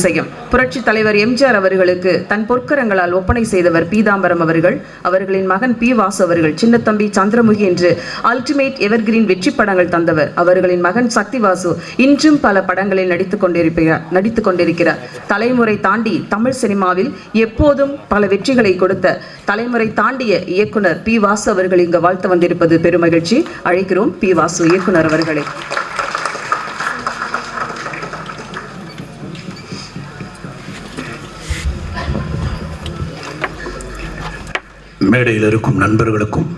அதிசயம். புரட்சி தலைவர் எம்ஜிஆர் அவர்களுக்கு தன் பொற்கரங்களால் ஒப்பனை செய்தவர் பீதாம்பரம் அவர்கள். அவர்களின் மகன் பி. வாசு அவர்கள் சின்னத்தம்பி, சந்திரமுகி என்று அல்டிமேட் எவர்கிரீன் வெற்றி படங்கள் தந்தவர். அவர்களின் மகன் சக்தி வாசு இன்றும் பல படங்களில் நடித்துக் கொண்டிருக்கிறார். தலைமுறை தாண்டி தமிழ் சினிமாவில் எப்போதும் பல வெற்றிகளை கொடுத்த தலைமுறை தாண்டிய இயக்குனர் பி. வாசு அவர்கள் இங்கு வாழ்த்து வந்திருப்பது பெருமகிழ்ச்சி. அழைக்கிறோம் பி. வாசு இயக்குனர் அவர்களை. மேடையில் இருக்கும் நண்பர்களுக்கும்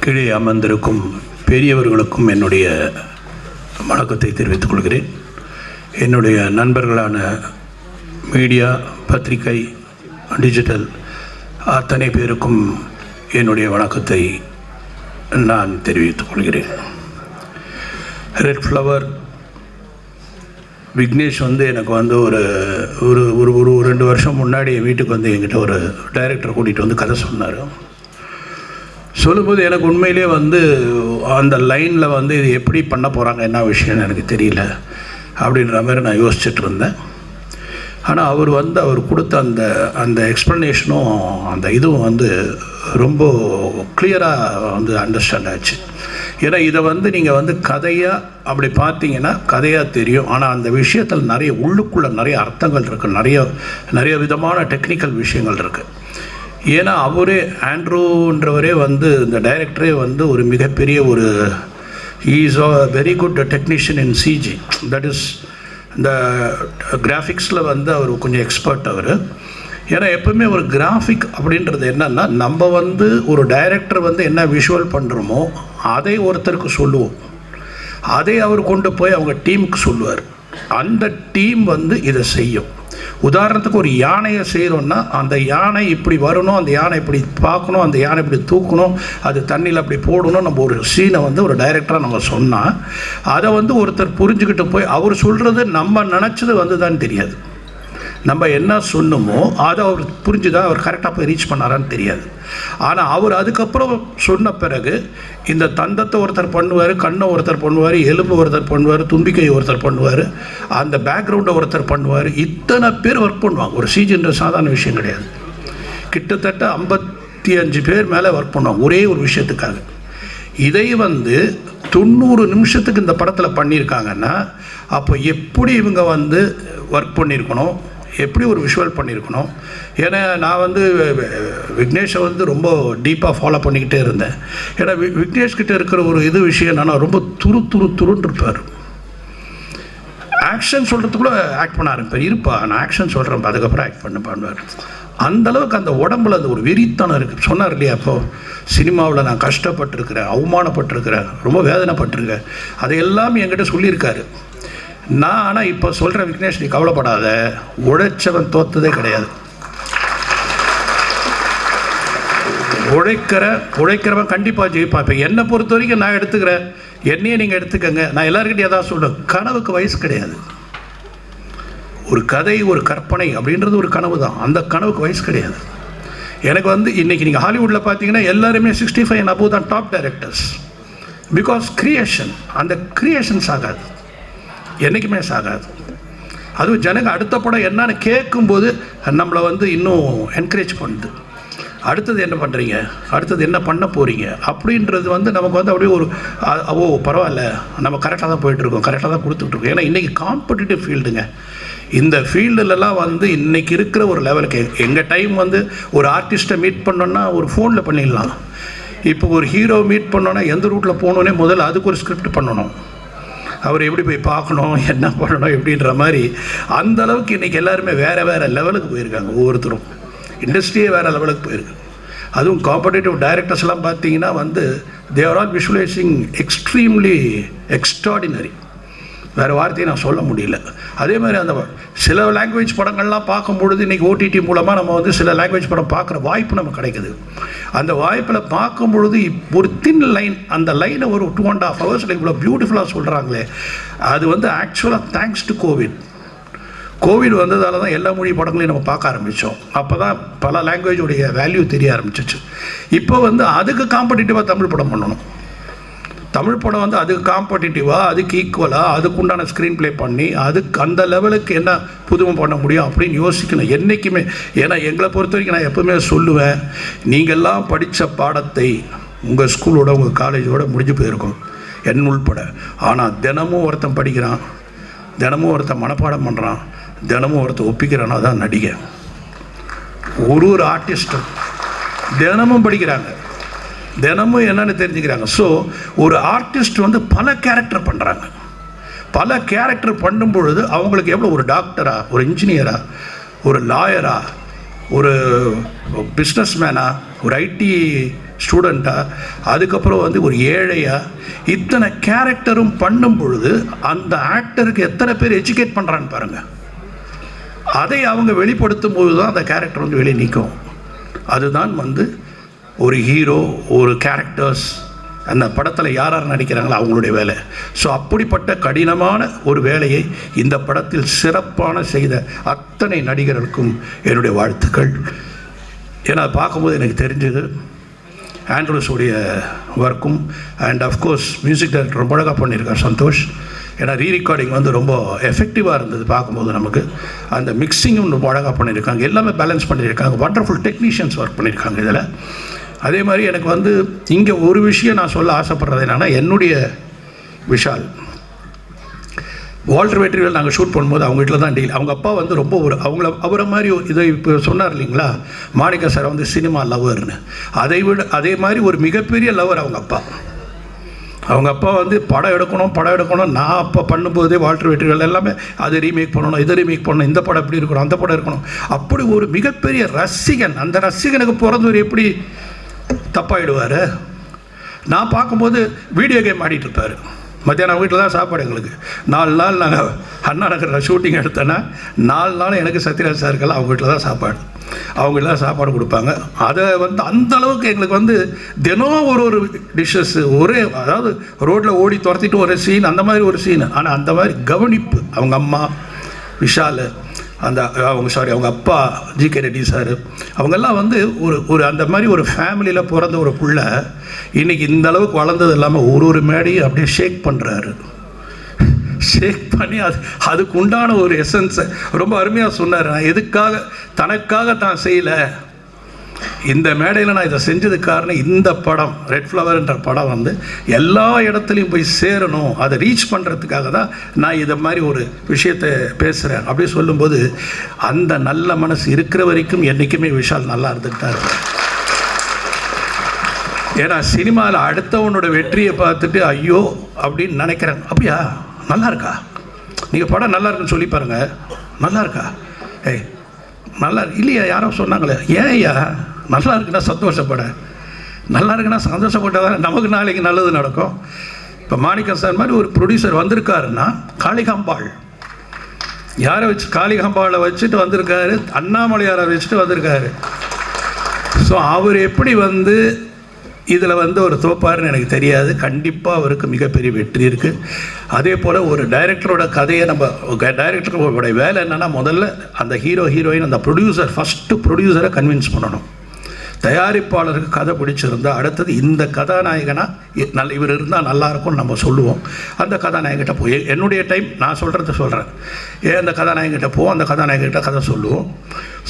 கீழே அமர்ந்திருக்கும் பெரியவர்களுக்கும் என்னுடைய வணக்கத்தை தெரிவித்துக் கொள்கிறேன். என்னுடைய நண்பர்களான மீடியா, பத்திரிகை, டிஜிட்டல் அத்தனை பேருக்கும் என்னுடைய வணக்கத்தை நான் தெரிவித்துக் கொள்கிறேன். ரெட் ஃப்ளவர் விக்னேஷ் எனக்கு ஒரு ஒரு ஒரு ஒரு 2 வருஷம் முன்னாடி வீட்டுக்கு என்கிட்ட ஒரு டைரக்டர் கூட்டிகிட்டு கதை சொன்னார். சொல்லும்போது எனக்கு உண்மையிலே அந்த லைனில் இது எப்படி பண்ண போகிறாங்க, என்ன விஷயம்னு எனக்கு தெரியல அப்படின்ற மாதிரி நான் யோசிச்சுட்டு இருந்தேன். ஆனால் அவர் கொடுத்த அந்த எக்ஸ்ப்ளனேஷனும் அந்த இதுவும் ரொம்ப கிளியராக அண்டர்ஸ்டாண்ட் ஆச்சு. ஏன்னா இதை நீங்கள் கதையாக அப்படி பார்த்தீங்கன்னா கதையாக தெரியும். ஆனால் அந்த விஷயத்தில் நிறைய உள்ளுக்குள்ளே நிறைய அர்த்தங்கள் இருக்குது, நிறைய விதமான டெக்னிக்கல் விஷயங்கள் இருக்குது. ஏன்னா அவரே ஆண்ட்ரூன்றவரே இந்த டைரக்டரே ஒரு மிகப்பெரிய is a very good technician in CG, that is இந்த கிராஃபிக்ஸில் அவர் கொஞ்சம் எக்ஸ்பர்ட் அவர். ஏன்னா எப்பவுமே ஒரு கிராஃபிக் அப்படின்றது என்னென்னா, நம்ம ஒரு டைரக்டர் என்ன விஷுவல் பண்ணுறோமோ அதை ஒருத்தருக்கு சொல்லுவோம், அதை அவர் கொண்டு போய் அவங்க டீமுக்கு சொல்லுவார். அந்த டீம் இதை செய்யும். உதாரணத்துக்கு ஒரு யானையை செய்கிறோன்னா அந்த யானை இப்படி வரணும், அந்த யானை இப்படி பார்க்கணும், அந்த யானை இப்படி தூக்கணும், அது தண்ணியில் அப்படி போடணும். நம்ம ஒரு சீனை ஒரு டைரக்டராக நம்ம சொன்னால் அதை ஒருத்தர் புரிஞ்சுக்கிட்டு போய் அவர் சொல்கிறது நம்ம நினச்சது தான் தெரியாது. நம்ம என்ன சொன்னோமோ அதை அவர் புரிஞ்சுதான், அவர் கரெக்டாக போய் ரீச் பண்ணாரான்னு தெரியாது. ஆனால் அவர் அதுக்கப்புறம் சொன்ன பிறகு இந்த தந்தத்தை ஒருத்தர் பண்ணுவார், கண்ணை ஒருத்தர் பண்ணுவார், எலும்பு ஒருத்தர் பண்ணுவார், தும்பிக்கை ஒருத்தர் பண்ணுவார், அந்த பேக்ரவுண்டை ஒருத்தர் பண்ணுவார். இத்தனை பேர் ஒர்க் பண்ணுவாங்க. ஒரு சிஜின்ற சாதாரண விஷயம் கிடையாது. கிட்டத்தட்ட 55 பேர் மேலே ஒர்க் பண்ணுவாங்க ஒரே ஒரு விஷயத்துக்காக. இதை 90 நிமிஷத்துக்கு இந்த படத்தில் பண்ணியிருக்காங்கன்னா அப்போ எப்படி இவங்க ஒர்க் பண்ணியிருக்கணும், எப்படி ஒரு விஷுவல் பண்ணியிருக்கணும். ஏன்னா நான் விக்னேஷை ரொம்ப டீப்பாக ஃபாலோ பண்ணிக்கிட்டே இருந்தேன். ஏன்னா விக்னேஷ்கிட்ட இருக்கிற ஒரு விஷயம் என்னன்னா, ரொம்ப துருன்னு இருப்பார். ஆக்ஷன் சொல்கிறதுக்குள்ள ஆக்ட் பண்ண ஆரம்பிப்பார். நான் ஆக்ஷன் சொல்கிறேன், அதுக்கப்புறம் ஆக்ட் பண்ணுவார். அந்தளவுக்கு அந்த உடம்புல ஒரு வெறித்தனம் இருக்குது. சொன்னார் இல்லையா, அப்போது சினிமாவில் நான் கஷ்டப்பட்டிருக்கிறேன், அவமானப்பட்டிருக்கிறேன், ரொம்ப வேதனைப்பட்டிருக்கேன், அதையெல்லாம் என்கிட்ட சொல்லியிருக்காரு. நான் ஆனால் இப்போ சொல்கிற விக்னேஷ், நீ கவலைப்படாத, உழைச்சவன் தோத்ததே கிடையாது. உழைக்கிறவன் கண்டிப்பாக ஜெயிப்பான். இப்போ என்னை பொறுத்த வரைக்கும் நான் எடுத்துக்கிறேன், என்னையே நீங்கள் எடுத்துக்கங்க. நான் எல்லாருக்கிட்டையும் அதான் சொல்கிறேன், கனவுக்கு வயசு கிடையாது. ஒரு கதை, ஒரு கற்பனை அப்படின்றது ஒரு கனவு தான். அந்த கனவுக்கு வயசு கிடையாது. எனக்கு இன்றைக்கி நீங்கள் ஹாலிவுட்டில் பார்த்தீங்கன்னா எல்லாருமே 65 and above தான் டாப் டைரக்டர்ஸ். பிகாஸ் கிரியேஷன், அந்த கிரியேஷன் சாகாது, என்றைக்குமே சாகாது. அதுவும் ஜனங்க அடுத்த படம் என்னன்னு கேட்கும்போது நம்மளை இன்னும் என்கரேஜ் பண்ணுது. அடுத்தது என்ன பண்ணுறீங்க, அடுத்தது என்ன பண்ண போகிறீங்க அப்படின்றது நமக்கு அப்படியே ஓ பரவாயில்ல, நம்ம கரெக்டாக தான் போயிட்டுருக்கோம், கரெக்டாக தான் கொடுத்துட்ருக்கோம். ஏன்னா இன்றைக்கி காம்படிட்டிவ் ஃபீல்டுங்க. இந்த ஃபீல்டுலலாம் இன்றைக்கி இருக்கிற ஒரு லெவலுக்கு எங்கள் டைம் ஒரு ஆர்டிஸ்ட்டை மீட் பண்ணோன்னா ஒரு ஃபோனில் பண்ணிடலாம். இப்போ ஒரு ஹீரோ மீட் பண்ணோன்னா எந்த ரூட்டில் போகணுன்னே முதல்ல அதுக்கு ஒரு ஸ்கிரிப்ட் பண்ணணும், அவர் எப்படி போய் பார்க்கணும், என்ன பண்ணணும் எப்படின்ற மாதிரி. அந்தளவுக்கு இன்றைக்கி எல்லாருமே வேறு லெவலுக்கு போயிருக்காங்க. ஒவ்வொருத்தரும் இண்டஸ்ட்ரியே வேறு லெவலுக்கு போயிருக்கு. அதுவும் காம்படிட்டிவ் டைரக்டர்ஸ்லாம் பார்த்தீங்கன்னா they are all visualising extremely extraordinary. வேறு வார்த்தையை நான் சொல்ல முடியல. அதே மாதிரி அந்த சில லாங்குவேஜ் படங்கள்லாம் பார்க்கும்பொழுது இன்றைக்கி ஓடிடி மூலமாக நம்ம சில லாங்குவேஜ் படம் பார்க்குற வாய்ப்பு நமக்கு கிடைக்குது. அந்த வாய்ப்பில் பார்க்கும் பொழுது ஒரு தின் லைன், அந்த லைனை ஒரு 2.5 hours இவ்வளோ பியூட்டிஃபுல்லாக சொல்கிறாங்களே, அது ஆக்சுவலாக தேங்க்ஸ் டு கோவிட் வந்ததால தான் எல்லா மொழி படங்களையும் நம்ம பார்க்க ஆரம்பித்தோம். அப்போ தான் பல லாங்குவேஜோடைய வேல்யூ தெரிய ஆரம்பிச்சிச்சு. இப்போ அதுக்கு காம்படிட்டிவாக தமிழ் படம் பண்ணணும். தமிழ் படம் வந்து அதுக்கு காம்படிட்டிவாக, அதுக்கு ஈக்குவலாக, அதுக்குண்டான ஸ்க்ரீன் ப்ளே பண்ணி அதுக்கு அந்த லெவலுக்கு என்ன புதுமை பண்ண முடியும் அப்படின்னு யோசிக்கணும் என்றைக்குமே. ஏன்னா எங்களை பொறுத்த வரைக்கும் நான் எப்போவுமே சொல்லுவேன், நீங்கள்லாம் படித்த பாடத்தை உங்கள் ஸ்கூலோட உங்கள் காலேஜோட முடிஞ்சு போயிருக்கும், என் உள்பட. ஆனால் தினமும் ஒருத்தன் படிக்கிறான், தினமும் ஒருத்தன் மனப்பாடம் பண்ணுறான், தினமும் ஒருத்தன் ஒப்பிக்கிறானா தான் நடிகை. ஒரு ஆர்டிஸ்ட்டும் தினமும் படிக்கிறாங்க, தினமும் என்னென்னு தெரிஞ்சுக்கிறாங்க. ஸோ ஒரு ஆர்டிஸ்ட் வந்து பல கேரக்டர் பண்ணுறாங்க. பல கேரக்டர் பண்ணும் பொழுது அவங்களுக்கு எவ்வளோ, ஒரு டாக்டரா, ஒரு இன்ஜினியரா, ஒரு லாயரா, ஒரு பிஸ்னஸ் மேனா, ஒரு ஐடி ஸ்டூடெண்ட்டா, அதுக்கப்புறம் வந்து ஒரு ஏழையா, இத்தனை கேரக்டரும் பண்ணும் பொழுது அந்த ஆக்டருக்கு எத்தனை பேர் எஜுகேட் பண்ணுறான்னு பாருங்கள். அதை அவங்க வெளிப்படுத்தும் போது தான் அந்த கேரக்டர் வந்து வெளியே நிற்கும். அதுதான் வந்து ஒரு ஹீரோ, ஒரு கேரக்டர்ஸ், அந்த படத்தில் யார் யார் நடிக்கிறாங்களோ அவங்களுடைய வேலை. ஸோ அப்படிப்பட்ட கடினமான ஒரு வேலையை இந்த படத்தில் சிறப்பான செய்த அத்தனை நடிகர்களுக்கும் என்னுடைய வாழ்த்துக்கள். ஏன்னா பார்க்கும்போது எனக்கு தெரிஞ்சது ஆண்ட்ரூஸுடைய ஒர்க்கும் அண்ட் அஃப்கோர்ஸ் மியூசிக் டைரக்டர் ரொம்ப அழகாக பண்ணியிருக்கார் சந்தோஷ். ஏன்னா ரீரெக்கார்டிங் வந்து ரொம்ப எஃபெக்டிவாக இருந்தது பார்க்கும்போது. நமக்கு அந்த மிக்சிங்கும் ரொம்ப அழகாக பண்ணியிருக்காங்க, எல்லாமே பேலன்ஸ் பண்ணியிருக்காங்க, வண்டர்ஃபுல் டெக்னீஷியன்ஸ் ஒர்க் பண்ணியிருக்காங்க இதில். அதே மாதிரி எனக்கு வந்து இங்கே ஒரு விஷயம் நான் சொல்ல ஆசைப்படுறது என்னென்னா, என்னுடைய விஷால் வால்டர் வெற்றிவேல் நாங்கள் ஷூட் பண்ணும்போது அவங்க வீட்டில் தான் டீல். அவங்க அப்பா வந்து ரொம்ப அவரை மாதிரி இதை இப்போ சொன்னார் இல்லைங்களா, மாணிக்க சார் வந்து சினிமா லவர்னு, அதே மாதிரி ஒரு மிகப்பெரிய லவர் அவங்க அப்பா. அவங்க அப்பா வந்து படம் எடுக்கணும். நான் அப்போ பண்ணும்போதே வால்டர் வெற்றிவேல் எல்லாமே அதை ரீமேக் பண்ணணும், இதை ரீமேக் பண்ணணும், இந்த படம் எப்படி இருக்கணும், அந்த படம் இருக்கணும், அப்படி ஒரு மிகப்பெரிய ரசிகன். அந்த ரசிகனுக்கு பிறந்தவர் எப்படி தப்பாயிடுவார். நான் பார்க்கும்போது வீடியோ கேம் ஆடிட்டு இருப்பார். மத்தியானம் வீட்டில் தான் சாப்பாடு எங்களுக்கு. 4 நாள் நாங்கள் அண்ணா நகரில் ஷூட்டிங் எடுத்தோன்னா 4 நாள் எனக்கு சத்யராஜ் சாருக்கெல்லாம் அவங்க வீட்டில் தான் சாப்பாடு, அவங்க வீட்டில் தான் சாப்பாடு கொடுப்பாங்க. அதை வந்து அந்த அளவுக்கு எங்களுக்கு வந்து தினம் ஒரு டிஷ்ஷஸ், ஒரே, அதாவது ரோட்டில் ஓடி துரத்திட்டு ஒரு சீன், அந்த மாதிரி ஒரு சீன். ஆனால் அந்த மாதிரி கவனிப்பு அவங்க அம்மா விஷால், அவங்க அப்பா ஜி.கே. ரெட்டி சார், அவங்கெல்லாம் வந்து ஒரு அந்த மாதிரி ஒரு ஃபேமிலியில் பிறந்த ஒரு புள்ள இன்றைக்கி இந்த அளவுக்கு வளர்ந்தது இல்லாமல் ஒரு மேடையை அப்படியே ஷேக் பண்ணுறாரு. ஷேக் பண்ணி அதுக்கு உண்டான ஒரு எசன்ஸை ரொம்ப அருமையாக சொன்னார். நான் எதுக்காக, தனக்காக தான் செய்யலை, இந்த மேடையில் நான் இதை செஞ்சதுக்கு காரணம் இந்த படம் ரெட் ஃப்ளவர்ன்ற படம் வந்து எல்லா இடத்துலையும் போய் சேரணும், அதை ரீச் பண்ணுறதுக்காக தான் நான் இதை மாதிரி ஒரு விஷயத்தை பேசுகிறேன் அப்படி சொல்லும்போது அந்த நல்ல மனசு இருக்கிற வரைக்கும் என்றைக்குமே விஷால் நல்லா இருந்துக்கிட்டார். ஏன்னா சினிமாவில் அடுத்தவனோட வெற்றியை பார்த்துட்டு ஐயோ அப்படின்னு நினைக்கிறேன். அப்படியா, நல்லா இருக்கா, நீங்கள் படம் நல்லா இருக்குன்னு சொல்லி பாருங்கள், நல்லா இருக்கா, ஏய் நல்லா இல்லையா, யாரோ சொன்னாங்களே, ஏன் ஐயா நல்லா இருக்குன்னா சந்தோஷப்பட, நல்லா இருக்குன்னா சந்தோஷப்பட்டால் தான் நமக்கு நாளைக்கு நல்லது நடக்கும். இப்போ மாணிக்கம் சார் மாதிரி ஒரு ப்ரொடியூசர் வந்திருக்காருன்னா காளிகாம்பாள் யாரை வச்சு, காளிகாம்பாளை வச்சுட்டு வந்திருக்காரு, அண்ணாமலையாரை வச்சுட்டு வந்திருக்காரு. ஸோ அவர் எப்படி வந்து இதில் வந்து ஒரு தோப்பாருன்னு எனக்கு தெரியாது. கண்டிப்பாக அவருக்கு மிகப்பெரிய வெற்றி இருக்குது. அதே போல் ஒரு டைரக்டரோட கதையை டைரக்டரோட வேலை என்னென்னா, முதல்ல அந்த ஹீரோயின் அந்த ஃபஸ்ட்டு ப்ரொடியூசரை கன்வின்ஸ் பண்ணணும். தயாரிப்பாளருக்கு கதை பிடிச்சிருந்தா அடுத்தது இந்த கதாநாயகனாக இவர் இருந்தால் நல்லாயிருக்கும்னு நம்ம சொல்லுவோம். அந்த கதாநாயகிட்ட போய் என்னுடைய டைம் நான் சொல்கிறேன், அந்த கதாநாயகிட்ட போவோம், அந்த கதாநாயகிட்ட கதை சொல்லுவோம்.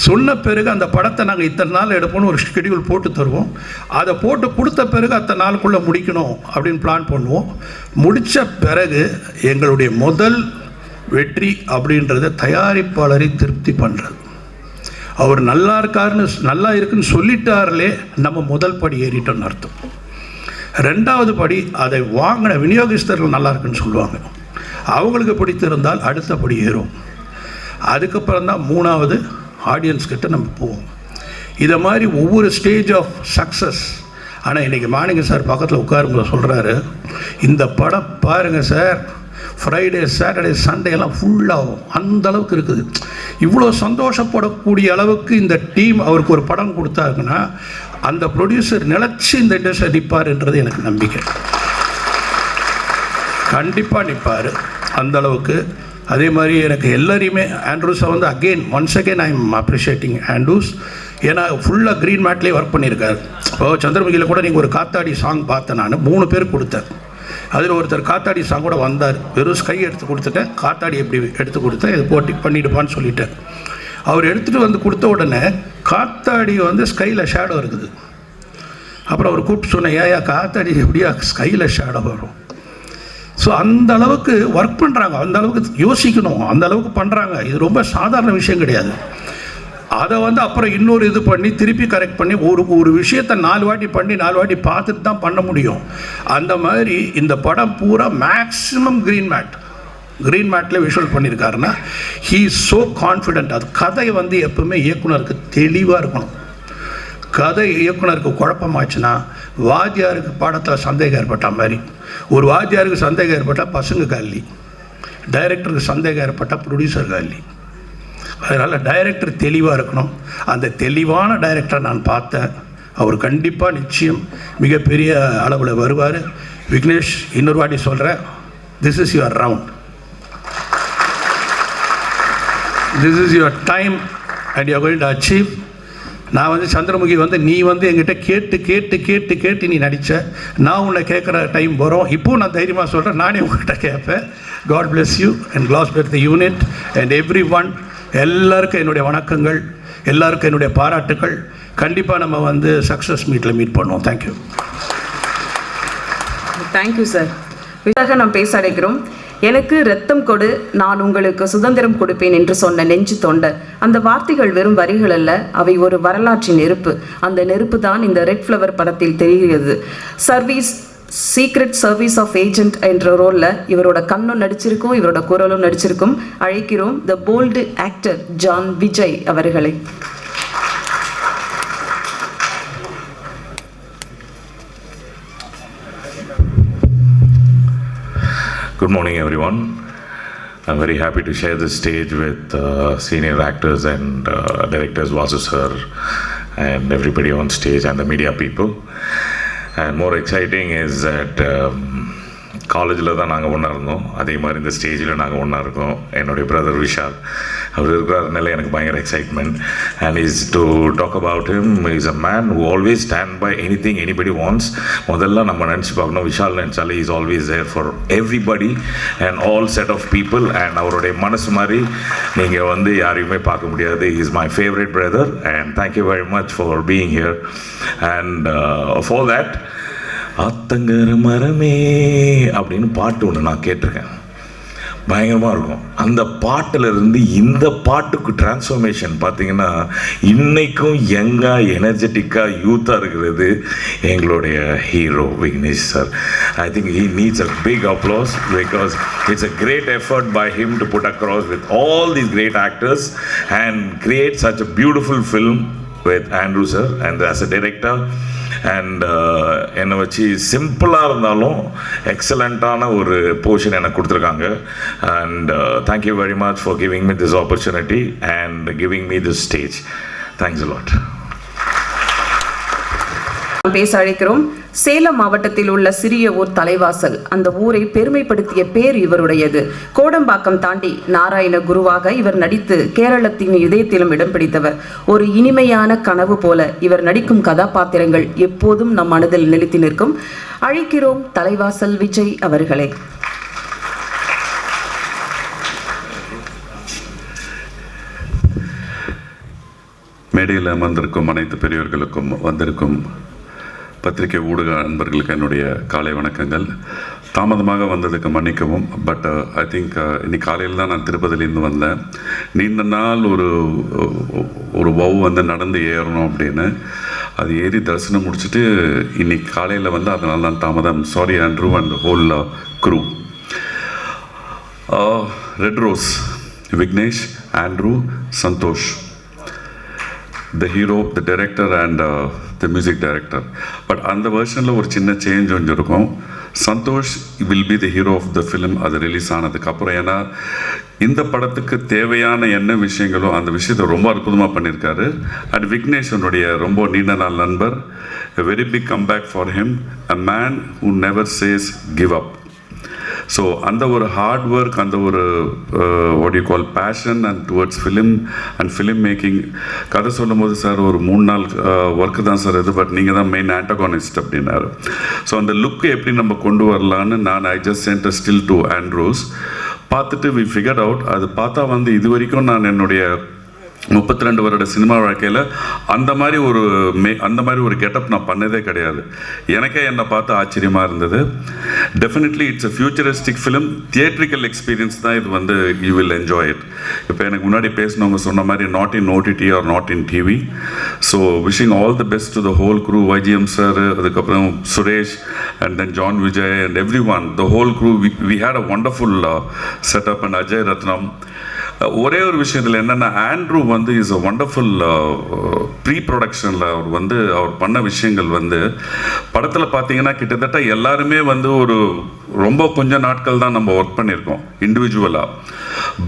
சொன்ன பிறகு அந்த படத்தை நாங்கள் இத்தனை நாள் எடுப்போம்னு ஒரு ஷெட்யூல் போட்டு தருவோம். அதை போட்டு கொடுத்த பிறகு அத்தனை நாளுக்குள்ளே முடிக்கணும் அப்படின்னு பிளான் பண்ணுவோம். முடித்த பிறகு எங்களுடைய முதல் வெற்றி அப்படின்றத தயாரிப்பாளரை திருப்தி பண்ணுறது. அவர் நல்லா இருக்குன்னு சொல்லிட்டார்களே, நம்ம முதல் படி ஏறிட்டோன்னு அர்த்தம். 2வது படி அதை வாங்கின விநியோகஸ்தர்கள் நல்லா இருக்குன்னு சொல்லுவாங்க, அவங்களுக்கு பிடித்திருந்தால் அடுத்த படி ஏறும். அதுக்கப்புறம் தான் 3வது ஆடியன்ஸ் கிட்ட நம்ம போவோம். இதை மாதிரி ஒவ்வொரு ஸ்டேஜ் ஆஃப் சக்ஸஸ். ஆனால் இன்றைக்கி மாணிக்க சார் பக்கத்தில் உட்காருங்க சொல்கிறாரு, இந்த படம் பாருங்கள் சார், ஃப்ரைடே சாட்டர்டே சண்டே எல்லாம் ஃபுல்லாகும், அந்த அளவுக்கு இருக்குது. இவ்வளோ சந்தோஷப்படக்கூடிய அளவுக்கு இந்த டீம் அவருக்கு ஒரு படம் கொடுத்தாருன்னா அந்த ப்ரொடியூசர் நிலச்சி இந்த இண்டஸ்ட்ரியில் நிற்பார்ன்றது எனக்கு நம்பிக்கை. கண்டிப்பாக நிற்பார் அந்த அளவுக்கு. அதே மாதிரி எனக்கு எல்லாரையுமே ஆண்ட்ரூஸை வந்து once again I am appreciating Andrews. ஏன்னா ஃபுல்லாக க்ரீன் மேட்லேயே ஒர்க் பண்ணியிருக்காரு. இப்போ சந்திரமுகியில் கூட நீங்கள் ஒரு காத்தாடி சாங் பார்த்தேன், நான் 3 பேர் கொடுத்தேன். அதில் ஒருத்தர் காத்தாடி சாங் கூட வந்தார். வெறும் ஸ்கை எடுத்து கொடுத்துட்டேன், காத்தாடி எப்படி எடுத்து கொடுத்தேன், இது போட்டி பண்ணிடுப்பான்னு சொல்லிட்டேன். அவர் எடுத்துகிட்டு வந்து கொடுத்த உடனே காத்தாடி வந்து ஸ்கையில் ஷேடோ இருக்குது. அப்புறம் அவர் கூப்பிட்டு சொன்னேன், ஏயா காத்தாடி எப்படியா ஸ்கையில் ஷேடோ வரும்? ஸோ அந்த அளவுக்கு ஒர்க் பண்ணுறாங்க, அந்த அளவுக்கு யோசிக்கணும், அந்த அளவுக்கு பண்ணுறாங்க. இது ரொம்ப சாதாரண விஷயம் கிடையாது. அதை வந்து அப்புறம் இன்னொரு இது பண்ணி திருப்பி கரெக்ட் பண்ணி ஒரு விஷயத்தை 4 வாட்டி பண்ணி 4 வாட்டி பார்த்துட்டு தான் பண்ண முடியும். அந்த மாதிரி இந்த படம் பூரா மேக்ஸிமம் க்ரீன் மேட்டில் விஷுவல் பண்ணியிருக்காருன்னா ஹீ இஸ் ஸோ கான்ஃபிடென்ட். அது கதை வந்து எப்பவுமே இயக்குனருக்கு தெளிவாக இருக்கணும். கதை இயக்குனருக்கு குழப்பமாச்சுன்னா வாத்தியாருக்கு பாடத்தில் சந்தேகம் ஏற்பட்ட மாதிரி, ஒரு வாத்தியாருக்கு சந்தேகம் ஏற்பட்டால் பசங்க காலி, டைரக்டருக்கு சந்தேகம் ஏற்பட்டால் ப்ரொடியூசர் காலி. அதனால் டைரக்டர் தெளிவாக இருக்கணும். அந்த தெளிவான டைரக்டரை நான் பார்த்தேன். அவர் கண்டிப்பாக நிச்சயம் மிகப்பெரிய அளவில் வருவார். விக்னேஷ், இன்னொரு வாட்டி சொல்கிறேன், this is your round, this is your time and you going to achieve. நான் வந்து சந்திரமுகி வந்து நீ வந்து என்கிட்ட கேட்டு கேட்டு கேட்டு கேட்டு நீ நடித்த, நான் உன்னை கேட்குற டைம் வரும். இப்போது நான் தைரியமாக சொல்கிறேன், நானே உங்கள்கிட்ட கேட்பேன். காட் பிளெஸ் யூ அண்ட் கிளாஸ்பேட் the unit and everyone. எல்லாருக்கும் என்னுடைய வணக்கங்கள், எல்லாருக்கும் என்னுடைய பாராட்டுக்கள். கண்டிப்பாக நம்ம வந்து சக்ஸஸ் மீட்டில் மீட் பண்ணுவோம். தேங்க்யூ. Thank you sir. விதாக நாம் பேச அழைக்கிறோம். எனக்கு இரத்தம் கொடு, நான் உங்களுக்கு சுதந்திரம் கொடுப்பேன் என்று சொன்ன நெஞ்சு தொண்டர். அந்த வார்த்தைகள் வெறும் வரிகள் அல்ல, அவை ஒரு வரலாற்றின் நெருப்பு. அந்த நெருப்பு தான் இந்த ரெட் ஃப்ளவர் படத்தில் தெரிகிறது. சீக்ரெட் சர்வீஸ் ஆஃப் ஏஜென்ட் என்ற ரோலில் இவரோட கண்ணும் நடிச்சிருக்கும், இவரோட குரலும் நடிச்சிருக்கும். அழைக்கிறோம் த போல்டு ஆக்டர் ஜான் விஜய் அவர்களை. Good morning, everyone. I'm very happy to share this stage with senior actors and directors, Vasu sir, and everybody on stage and the media people. And more exciting is that காலேஜில் தான் நாங்கள் ஒன்றா இருந்தோம், அதே மாதிரி இந்த ஸ்டேஜில் நாங்கள் ஒன்றா இருக்கோம். என்னுடைய பிரதர் விஷால் அவர் இருக்கிறதுனால எனக்கு பயங்கர excitement. And is to talk about him, is a man who always stand by anything anybody wants. முதல்ல நம்ம நினச்சி பார்க்கணும், விஷால் நினச்சாலே is always there for everybody and all set of people. And அவருடைய மனசு மாதிரி நீங்கள் வந்து யாரையுமே பார்க்க முடியாது. Is my favourite brother and thank you very much for being here. And for that, ஆத்தங்கர மரமே அப்படின்னு பாட்டு ஒன்று நான் கேட்டிருக்கேன், பயங்கரமாக இருக்கும். அந்த பாட்டிலிருந்து இந்த பாட்டுக்கு டிரான்ஸ்ஃபர்மேஷன் பார்த்தீங்கன்னா இன்றைக்கும் யங்காக எனர்ஜெட்டிக்காக யூத்தாக இருக்கிறது எங்களுடைய hero Vignesh sir. I think he needs a big applause because it's a great effort by him to put across with all these great actors and create such a beautiful film with Andrew sir and as a director. And என்னை வச்சு சிம்பிளாக இருந்தாலும் எக்ஸலண்ட்டான ஒரு portion எனக்கு கொடுத்துருக்காங்க. And thank you very much for giving me this opportunity and giving me this stage. Thanks a lot. பேச அழைக்கிறோம். சேலம் மாவட்டத்தில் உள்ள சிறிய ஊர் தலைவாசல். அந்த ஊரை பெருமைப்படுத்திய பேர் இவருடையது. கோடம்பாக்கம் தாண்டி நாராயண குருவாக இவர் நடித்து கேரளத்தின் இதயத்திலும் இடம் பிடித்தவர். ஒரு இனிமையான கனவு போல இவர் நடிக்கும் கதாபாத்திரங்கள் எப்போதும் நம் மனதில் நிலைத்து நிற்கும். அழைக்கிறோம் தலைவாசல் விஜய் அவர்களை. மேடையில் அமர்ந்திருக்கும் அனைத்து பெரியவர்களுக்கும் வந்திருக்கும் பத்திரிகை ஊடக நண்பர்களுக்கு என்னுடைய காலை வணக்கங்கள். தாமதமாக வந்ததுக்கு மன்னிக்கவும். பட் ஐ திங்க் இன்னைக்கு காலையில் தான் நான் திருப்பதிலேருந்து வந்தேன். நீண்ட நாள் ஒரு வவ் வந்து நடந்து ஏறணும் அப்படின்னு, அது ஏறி தரிசனம் முடிச்சுட்டு இன்னைக்கு காலையில் வந்து அதனால தான் தாமதம். Sorry Andrew and whole crew. Red rose, Vignesh, Andrew, Santhosh, the hero, the director and the music director. But அந்த வெர்ஷனில் ஒரு சின்ன சேஞ்ச் ஒன்று இருக்கும். Santhosh will be the hero of the film அது ரிலீஸ் ஆனதுக்கப்புறம். ஏன்னா இந்த படத்துக்கு தேவையான என்ன விஷயங்களோ அந்த விஷயத்தை ரொம்ப அற்புதமாக பண்ணியிருக்காரு. அண்ட் விக்னேஷனுடைய ரொம்ப நீண்ட நாள் நண்பர். a very big comeback for him, a man who never says give up. So அந்த ஒரு ஹார்ட் ஒர்க், அந்த ஒரு what you call passion and towards film and film making. கதை சொல்லும் போது சார் ஒரு 3 நாள் ஒர்க்கு தான் சார் இது, பட் நீங்கள் தான் மெயின் ஆன்டகானிஸ்ட் அப்படின்னாரு. ஸோ அந்த லுக்கு எப்படி நம்ம கொண்டு வரலான்னு I just sent a still to Andrews. பார்த்துட்டு வி ஃபிகர்ட் அவுட். அது பார்த்தா வந்து இது வரைக்கும் நான் என்னுடைய 32 வருட சினிமா வாழ்க்கையில் அந்த மாதிரி ஒரு கெட்டப் நான் பண்ணதே கிடையாது. எனக்கே என்னை பார்த்து ஆச்சரியமாக இருந்தது. Definitely it's a futuristic film. Theatrical experience தான் இது வந்து யூ வில் என்ஜாய் இட். இப்போ எனக்கு முன்னாடி பேசினவங்க சொன்ன மாதிரி not in OTT or not in TV. So wishing all the best to the whole crew. YGM sir, அதுக்கப்புறம் Suresh, and then John Vijay and everyone, the whole crew. We had a wonderful setup and Ajay Ratnam. ஒரே ஒரு விஷயத்தில் என்னென்னா, Andrew வந்து is a wonderful pre ப்ரொடக்ஷனில் அவர் பண்ண விஷயங்கள் வந்து படத்தில் பார்த்தீங்கன்னா கிட்டத்தட்ட எல்லாருமே வந்து ஒரு ரொம்ப கொஞ்ச நாட்கள் தான் நம்ம ஒர்க் பண்ணியிருக்கோம் இண்டிவிஜுவலாக.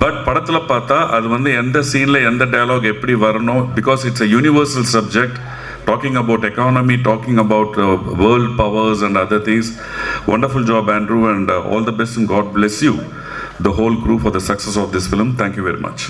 பட் படத்தில் பார்த்தா அது வந்து எந்த சீனில் எந்த டயலாக் எப்படி வரணும், because it's a universal subject. Talking about economy, talking about world powers and other things. Wonderful job, Andrew, and all the best, and God bless you, the whole crew, for the success of this film. Thank you very much.